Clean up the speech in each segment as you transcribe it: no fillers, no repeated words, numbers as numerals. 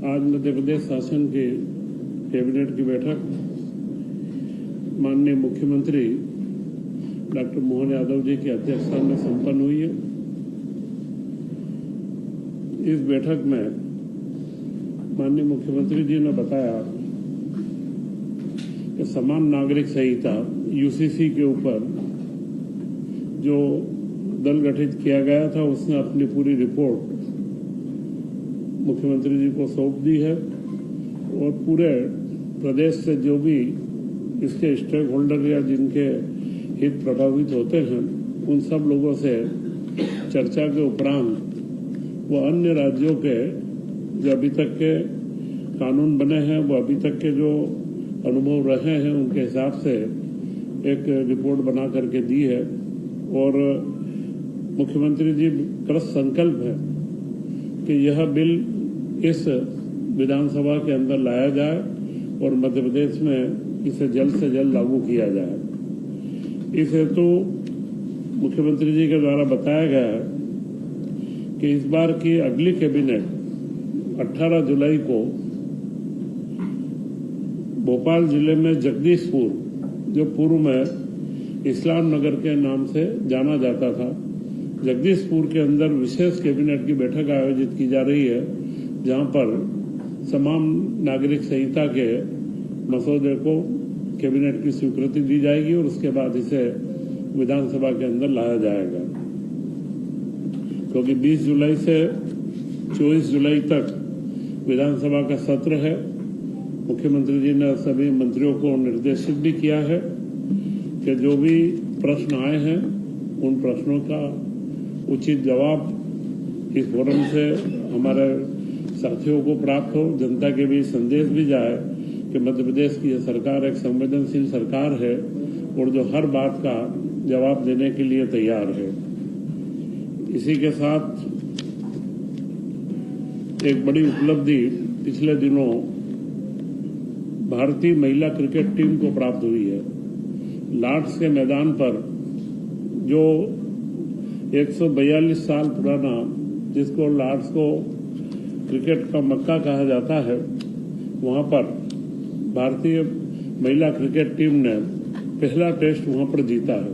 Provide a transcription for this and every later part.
आज मध्य प्रदेश शासन के कैबिनेट की बैठक माननीय मुख्यमंत्री डॉक्टर मोहन यादव जी की अध्यक्षता में संपन्न हुई है। इस बैठक में माननीय मुख्यमंत्री जी ने बताया कि समान नागरिक संहिता यूसीसी के ऊपर जो दल गठित किया गया था उसने अपनी पूरी रिपोर्ट मुख्यमंत्री जी को सौंप दी है और पूरे प्रदेश से जो भी इसके स्टेक होल्डर या जिनके हित प्रभावित होते हैं उन सब लोगों से चर्चा के उपरांत वो अन्य राज्यों के जो अभी तक के कानून बने हैं, वो अभी तक के जो अनुभव रहे हैं उनके हिसाब से एक रिपोर्ट बना करके दी है। और मुख्यमंत्री जी कृत संकल्प है कि यह बिल इस विधानसभा के अंदर लाया जाए और मध्य प्रदेश में इसे जल्द से जल्द लागू किया जाए। इस हेतु मुख्यमंत्री जी के द्वारा बताया गया है कि इस बार की अगली कैबिनेट 18 जुलाई को भोपाल जिले में जगदीशपुर, जो पूर्व में इस्लाम नगर के नाम से जाना जाता था, जगदीशपुर के अंदर विशेष कैबिनेट की बैठक आयोजित की जा रही है, जहां पर समान नागरिक संहिता के मसौदे को कैबिनेट की स्वीकृति दी जाएगी और उसके बाद इसे विधानसभा के अंदर लाया जाएगा। क्योंकि 20 जुलाई से 24 जुलाई तक विधानसभा का सत्र है। मुख्यमंत्री जी ने सभी मंत्रियों को निर्देशित भी किया है कि जो भी प्रश्न आए हैं उन प्रश्नों का उचित जवाब इस फोरम से हमारे साथियों को प्राप्त हो, जनता के बीच संदेश भी जाए कि मध्य प्रदेश की यह सरकार एक संवेदनशील सरकार है और जो हर बात का जवाब देने के लिए तैयार है। इसी के साथ एक बड़ी उपलब्धि पिछले दिनों भारतीय महिला क्रिकेट टीम को प्राप्त हुई है। लॉर्ड्स के मैदान पर जो 142 साल पुराना, जिसको लॉर्ड्स को क्रिकेट का मक्का कहा जाता है, वहां पर भारतीय महिला क्रिकेट टीम ने पहला टेस्ट वहां पर जीता है।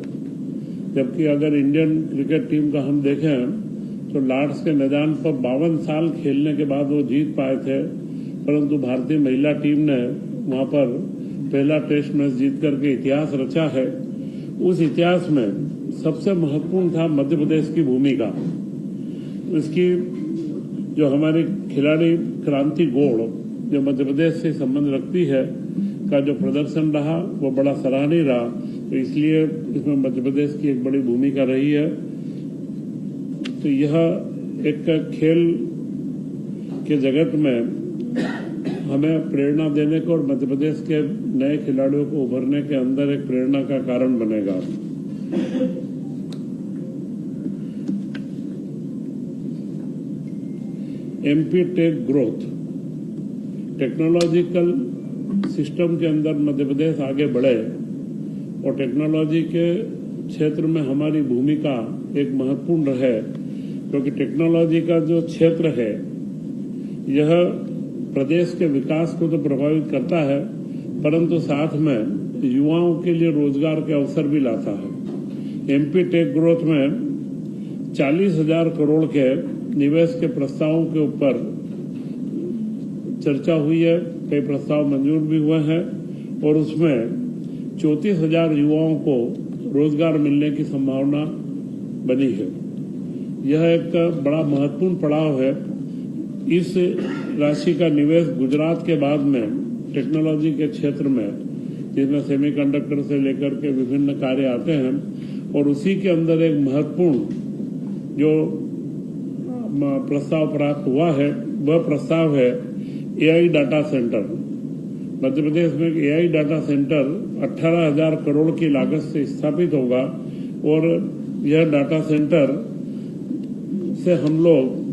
जबकि अगर इंडियन क्रिकेट टीम का हम देखें तो लॉर्ड्स के मैदान पर 52 साल खेलने के बाद वो जीत पाए थे, परंतु भारतीय महिला टीम ने वहां पर पहला टेस्ट मैच जीत करके इतिहास रचा है। उस इतिहास में सबसे महत्वपूर्ण था मध्य प्रदेश की भूमिका। इसकी जो हमारी खिलाड़ी क्रांति गौड़, जो मध्य प्रदेश से संबंध रखती है, का जो प्रदर्शन रहा वो बड़ा सराहनीय रहा। तो इसलिए इसमें मध्य प्रदेश की एक बड़ी भूमिका रही है। तो यह एक खेल के जगत में हमें प्रेरणा देने को और मध्य प्रदेश के नए खिलाड़ियों को उभरने के अंदर एक प्रेरणा का कारण बनेगा। MP tech growth, technological system के अंदर मध्य प्रदेश आगे बढ़े और टेक्नोलॉजी के क्षेत्र में हमारी भूमिका एक महत्वपूर्ण रहे, क्योंकि टेक्नोलॉजी का जो क्षेत्र है यह प्रदेश के विकास को तो प्रभावित करता है, परंतु साथ में युवाओं के लिए रोजगार के अवसर भी लाता है। एमपी टेक ग्रोथ में 40,000 करोड़ के निवेश के प्रस्तावों के ऊपर चर्चा हुई है, कई प्रस्ताव मंजूर भी हुए हैं और उसमें 34,000 युवाओं को रोजगार मिलने की संभावना बनी है। यह एक बड़ा महत्वपूर्ण पड़ाव है। इस राशि का निवेश गुजरात के बाद में टेक्नोलॉजी के क्षेत्र में, जिसमें सेमीकंडक्टर से लेकर के विभिन्न कार्य आते हैं, और उसी के अंदर एक महत्वपूर्ण जो प्रस्ताव प्राप्त हुआ है वह प्रस्ताव है AI data centre. Madhya Pradesh में एआई डाटा सेंटर 18,000 करोड़ की लागत से स्थापित होगा और यह डाटा सेंटर से हम लोग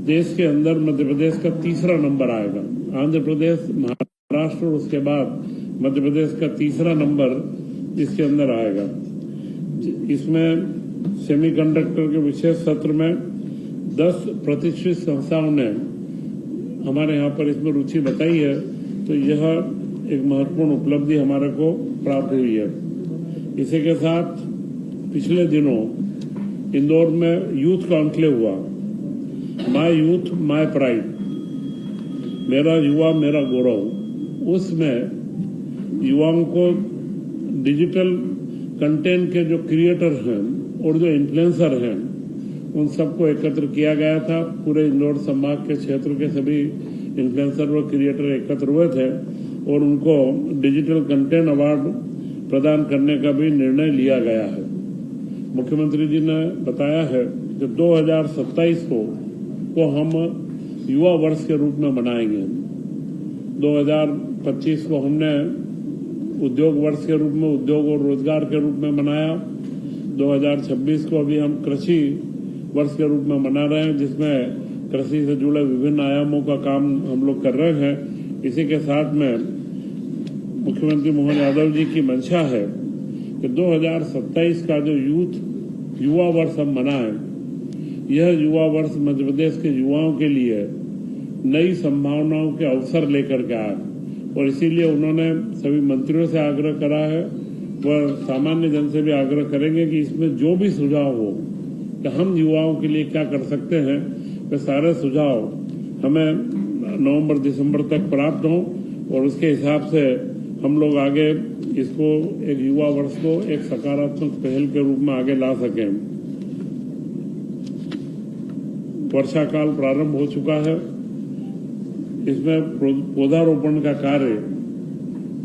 देश के अंदर मध्य प्रदेश का तीसरा नंबर आएगा। आंध्र प्रदेश, महाराष्ट्र और उसके बाद मध्य प्रदेश का तीसरा नंबर इसके अंदर आएगा। इसमें सेमीकंडक्टर के विशेष सत्र में 10 प्रतिष्ठित संस्थाओं ने हमारे यहाँ पर इसमें रुचि बताई है, तो यह एक महत्वपूर्ण उपलब्धि हमारे को प्राप्त हुई है। इसी के साथ पिछले दिनों इंदौर में यूथ कॉन्क्लेव हुआ, माय यूथ माय प्राइड, मेरा युवा मेरा गौरव। उसमें युवाओं को डिजिटल कंटेंट के जो क्रिएटर हैं और जो इन्फ्लुएंसर हैं उन सबको एकत्र किया गया था। पूरे इंदौर संभाग के क्षेत्र के सभी इन्फ्लुएंसर व क्रिएटर एकत्र हुए थे और उनको डिजिटल कंटेंट अवार्ड प्रदान करने का भी निर्णय लिया गया है। मुख्यमंत्री जी ने बताया है कि 2027 को हम युवा वर्ष के रूप में मनाएंगे। 2025 को हमने उद्योग वर्ष के रूप में, उद्योग और रोजगार के रूप में मनाया। 2026 को अभी हम कृषि वर्ष के रूप में मना रहे हैं, जिसमें कृषि से जुड़े विभिन्न आयामों का काम हम लोग कर रहे हैं। इसी के साथ में मुख्यमंत्री मोहन यादव जी की मंशा है कि 2027 का जो युवा वर्ष हम मनाएं, यह युवा वर्ष मध्य प्रदेश के युवाओं के लिए नई संभावनाओं के अवसर लेकर के आए और इसीलिए उन्होंने सभी मंत्रियों से आग्रह करा है, वह सामान्य जन से भी आग्रह करेंगे कि इसमें जो भी सुझाव हो कि हम युवाओं के लिए क्या कर सकते हैं, वे सारे सुझाव हमें नवंबर-दिसंबर तक प्राप्त हों और उसके हिसाब से हम लोग आगे इसको एक युवा वर्ष को एक सकारात्मक पहल के रूप में आगे ला सकें। वर्षा काल प्रारंभ हो चुका है, इसमें पौधारोपण का कार्य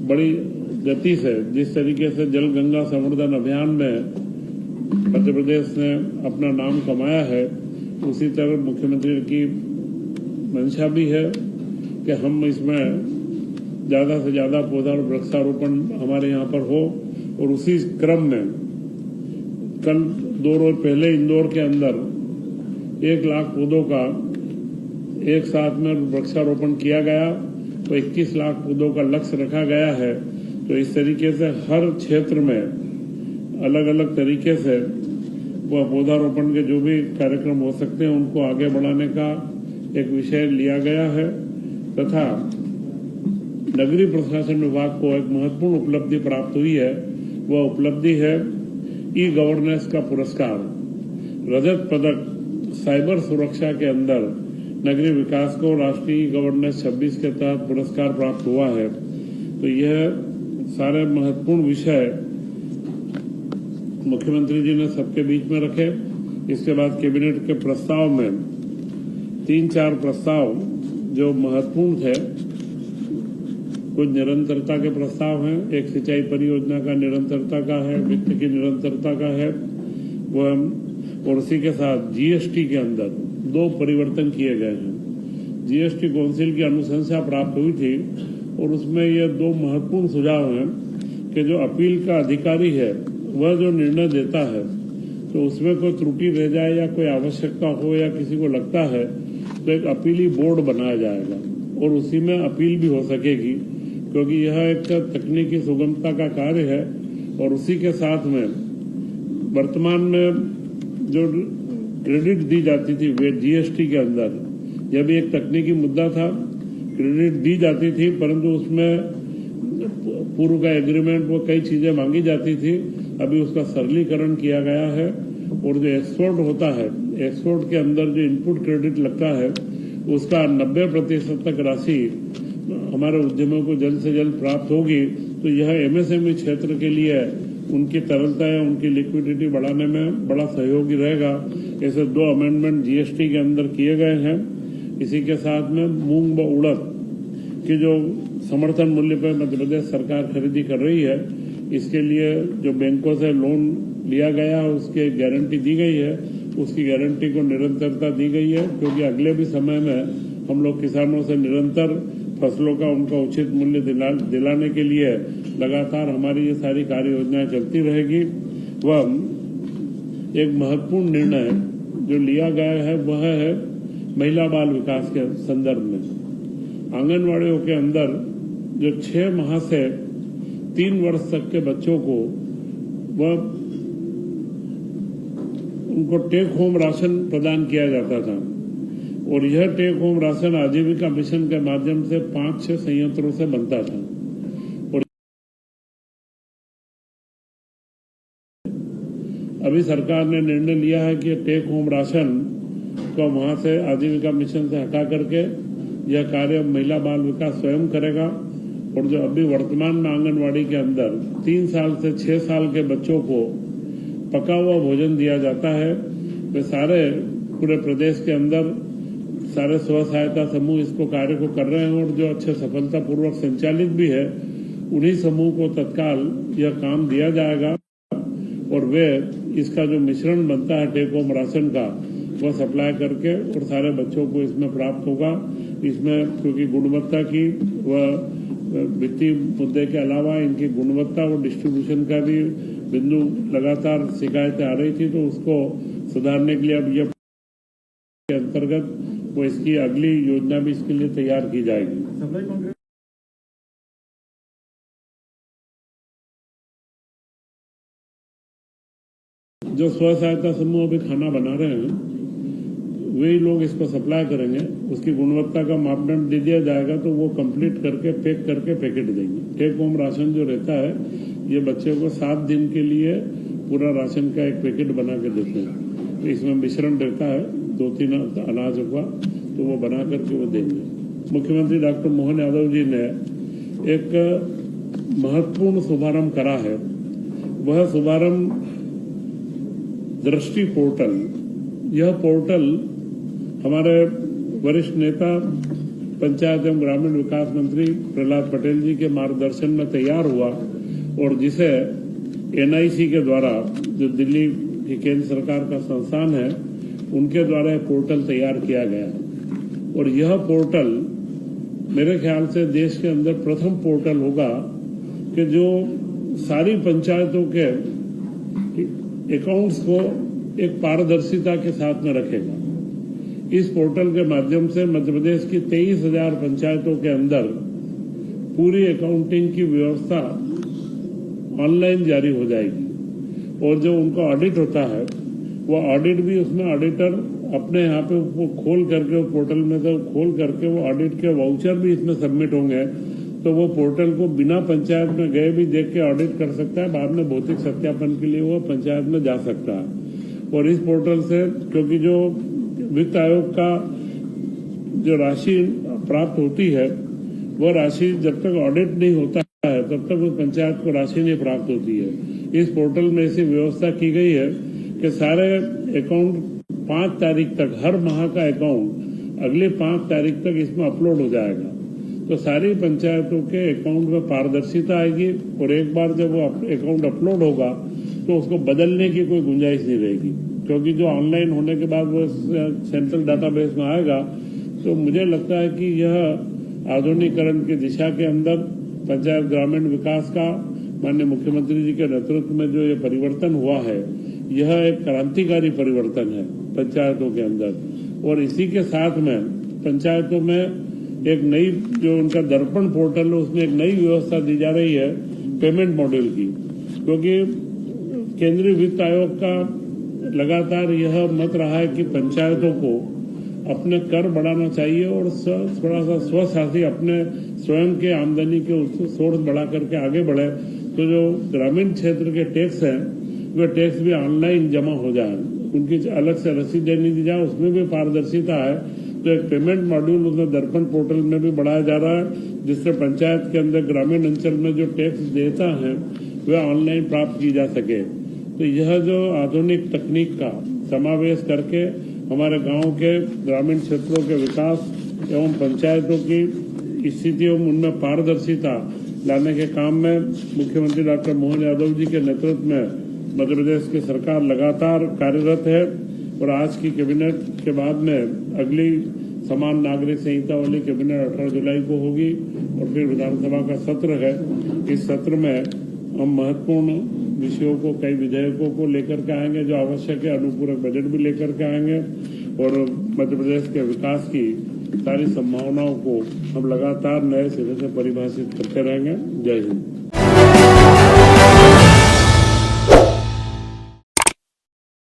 बड़ी गति से, जिस तरीके से जल गंगा संवर्धन अभियान में मध्य प्रदेश ने अपना नाम कमाया है, उसी तरह मुख्यमंत्री की मंशा भी है कि हम इसमें ज्यादा से ज्यादा पौधा और वृक्षारोपण हमारे यहाँ पर हो। और उसी क्रम में कल 2 रोज पहले इंदौर के अंदर 1 लाख पौधों का एक साथ में वृक्षारोपण किया गया, तो 21 लाख पौधों का लक्ष्य रखा गया है। तो इस तरीके से हर क्षेत्र में अलग अलग तरीके से वह पौधारोपण के जो भी कार्यक्रम हो सकते हैं उनको आगे बढ़ाने का एक विषय लिया गया है। तथा नगरीय प्रशासन विभाग को एक महत्वपूर्ण उपलब्धि प्राप्त हुई है, वह उपलब्धि है ई गवर्नेंस का पुरस्कार। रजत पदक साइबर सुरक्षा के अंदर नगरीय विकास को राष्ट्रीय ई गवर्नेंस 26 के तहत पुरस्कार प्राप्त हुआ है। तो यह सारे महत्वपूर्ण विषय मुख्यमंत्री जी ने सबके बीच में रखे। इसके बाद कैबिनेट के प्रस्ताव में 3-4 प्रस्ताव जो महत्वपूर्ण थे, कुछ निरंतरता के प्रस्ताव हैं। एक सिंचाई परियोजना का निरंतरता का है, वित्त की निरंतरता का है वह, और उसी के साथ जीएसटी के अंदर 2 परिवर्तन किए गए हैं। जीएसटी काउंसिल की अनुशंसा प्राप्त हुई थी और उसमें ये 2 महत्वपूर्ण सुझाव हैं कि जो अपील का अधिकारी है वह जो निर्णय देता है, तो उसमें कोई त्रुटि रह जाए या कोई आवश्यकता हो या किसी को लगता है तो एक अपीली बोर्ड बनाया जाएगा और उसी में अपील भी हो सकेगी, क्योंकि यह एक तकनीकी सुगमता का कार्य है। और उसी के साथ में वर्तमान में जो क्रेडिट दी जाती थी वे जीएसटी के अंदर, यह भी एक तकनीकी मुद्दा था। क्रेडिट दी जाती थी परंतु उसमें पूर्व का एग्रीमेंट वो कई चीजें मांगी जाती थी, अभी उसका सरलीकरण किया गया है। और जो एक्सपोर्ट होता है, एक्सपोर्ट के अंदर जो इनपुट क्रेडिट लगता है उसका 90% तक राशि हमारे उद्यमियों को जल्द से जल्द प्राप्त होगी। तो यह एमएसएमई क्षेत्र के लिए उनकी तरलता या उनकी लिक्विडिटी बढ़ाने में बड़ा सहयोगी रहेगा। ऐसे 2 अमेंडमेंट जीएसटी के अंदर किए गए हैं। इसी के साथ में मूंग व उड़द की जो समर्थन मूल्य पर मध्य प्रदेश सरकार खरीदी कर रही है, इसके लिए जो बैंकों से लोन लिया गया है उसकी गारंटी दी गई है, उसकी गारंटी को निरंतरता दी गई है, क्योंकि अगले भी समय में हम लोग किसानों से निरंतर फसलों का उनका उचित मूल्य दिलाने के लिए लगातार हमारी ये सारी कार्य योजनाएं चलती रहेगी। वह एक महत्वपूर्ण निर्णय जो लिया गया है वह है महिला बाल विकास के संदर्भ में आंगनवाड़ियों के अंदर जो 6 माह से 3 वर्ष तक के बच्चों को वह उनको टेक होम राशन प्रदान किया जाता था और यह टेक होम राशन आजीविका मिशन के माध्यम से 5-6 संयंत्रों से बनता था। और अभी सरकार ने निर्णय लिया है कि टेक होम राशन को वहां से आजीविका मिशन से हटा करके यह कार्य महिला बाल विकास स्वयं करेगा। और जो अभी वर्तमान में आंगनवाड़ी के अंदर 3 साल से 6 साल के बच्चों को पका हुआ भोजन दिया जाता है, वे सारे पूरे प्रदेश के अंदर सारे स्व सहायता समूह इसको कार्य को कर रहे हैं और जो अच्छे सफलतापूर्वक संचालित भी है, उन्हीं समूह को तत्काल यह काम दिया जाएगा और वे इसका जो मिश्रण बनता है टेक होम राशन का वह सप्लाई करके और सारे बच्चों को इसमें प्राप्त होगा। इसमें क्योंकि गुणवत्ता की व वित्तीय मुद्दे के अलावा इनकी गुणवत्ता और डिस्ट्रीब्यूशन का भी बिंदु लगातार शिकायतें आ रही थी, तो उसको सुधारने के लिए अब यह के अंतर्गत वो इसकी अगली योजना भी इसके लिए तैयार की जाएगी। जो स्व सहायता समूह अभी खाना बना रहे हैं वही लोग इसको सप्लाई करेंगे, उसकी गुणवत्ता का मापदंड दे दिया जाएगा तो वो कंप्लीट करके पैक करके पैकेट देंगे। टेक होम राशन जो रहता है ये बच्चे को 7 दिन के लिए पूरा राशन का एक पैकेट बना के देते हैं। तो इसमें मिश्रण रहता है 2-3 अनाजों का, तो वो बना करके वो देंगे। मुख्यमंत्री डॉक्टर मोहन यादव जी ने एक महत्वपूर्ण शुभारंभ करा है, वह शुभारंभ दृष्टि पोर्टल। यह पोर्टल हमारे वरिष्ठ नेता पंचायत एवं ग्रामीण विकास मंत्री प्रहलाद पटेल जी के मार्गदर्शन में तैयार हुआ और जिसे एनआईसी के द्वारा, जो दिल्ली की केंद्र सरकार का संस्थान है, उनके द्वारा यह पोर्टल तैयार किया गया। और यह पोर्टल मेरे ख्याल से देश के अंदर प्रथम पोर्टल होगा कि जो सारी पंचायतों के अकाउंट्स को एक पारदर्शिता के साथ में रखेगा। इस पोर्टल के माध्यम से मध्य प्रदेश की 23,000 पंचायतों के अंदर पूरी अकाउंटिंग की व्यवस्था ऑनलाइन जारी हो जाएगी और जो उनका ऑडिट होता है वो ऑडिट भी उसमें ऑडिटर अपने यहाँ पे वो खोल करके वो पोर्टल में से खोल करके वो ऑडिट के वाउचर भी इसमें सबमिट होंगे, तो वो पोर्टल को बिना पंचायत में गए भी देख के ऑडिट कर सकता है। बाद में भौतिक सत्यापन के लिए वो पंचायत में जा सकता है। और इस पोर्टल से, क्योंकि जो वित्त आयोग का जो राशि प्राप्त होती है वह राशि जब तक ऑडिट नहीं होता है तब तक उस पंचायत को राशि नहीं प्राप्त होती है। इस पोर्टल में ऐसी व्यवस्था की गई है कि सारे अकाउंट 5 तारीख तक, हर माह का अकाउंट अगले 5 तारीख तक इसमें अपलोड हो जाएगा। तो सारी पंचायतों के अकाउंट में पारदर्शिता आएगी और एक बार जब वो अकाउंट अपलोड होगा तो उसको बदलने की कोई गुंजाइश नहीं रहेगी, क्योंकि जो ऑनलाइन होने के बाद वो सेंट्रल डाटाबेस में आएगा। तो मुझे लगता है कि यह आधुनिकीकरण की दिशा के अंदर पंचायत ग्रामीण विकास का माननीय मुख्यमंत्री जी के नेतृत्व में जो ये परिवर्तन हुआ है, यह एक क्रांतिकारी परिवर्तन है पंचायतों के अंदर। और इसी के साथ में पंचायतों में एक नई, जो उनका दर्पण पोर्टल है, उसमें एक नई व्यवस्था दी जा रही है पेमेंट मॉड्यूल की, क्योंकि केंद्रीय वित्त आयोग का लगातार यह मत रहा है कि पंचायतों को अपने कर बढ़ाना चाहिए और थोड़ा सा स्वशासी अपने स्वयं के आमदनी के सोर्स बढ़ा करके आगे बढ़े। तो जो ग्रामीण क्षेत्र के टैक्स हैं वे टैक्स भी ऑनलाइन जमा हो जाए, उनकी अलग से रसीद देनी दी जाए, उसमें भी पारदर्शिता है। तो एक पेमेंट मॉड्यूल उसमें दर्पण पोर्टल में भी बढ़ाया जा रहा है, जिससे पंचायत के अंदर ग्रामीण अंचल में जो टैक्स देता है वह ऑनलाइन प्राप्त की जा सके। तो यह जो आधुनिक तकनीक का समावेश करके हमारे गांव के ग्रामीण क्षेत्रों के विकास एवं पंचायतों की स्थितियों में उनमें पारदर्शिता लाने के काम में मुख्यमंत्री डॉक्टर मोहन यादव जी के नेतृत्व में मध्य प्रदेश की सरकार लगातार कार्यरत है। और आज की कैबिनेट के बाद में अगली समान नागरिक संहिता वाली कैबिनेट 18 जुलाई को होगी और फिर विधानसभा का सत्र है। इस सत्र में हम महत्वपूर्ण विषयों को, कई विधेयकों को लेकर के आएंगे जो आवश्यक है, अनुपूरक बजट भी लेकर के आएंगे और मध्य प्रदेश के विकास की सारी संभावनाओं को हम लगातार नए सिरे से परिभाषित करते रहेंगे। जय हिंद।